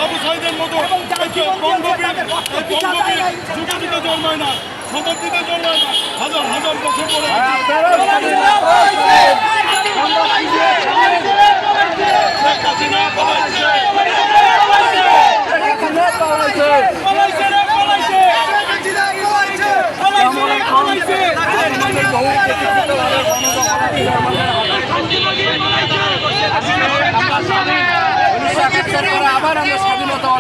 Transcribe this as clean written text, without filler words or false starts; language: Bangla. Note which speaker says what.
Speaker 1: বাবু সাইদের মতো বঙ্গবীর যুগে যুগে জন্মায় না, শতাব্দীতে জন্মায় না, হাজার হাজার বছর পরে
Speaker 2: আবার আমরা স্বাধীনতা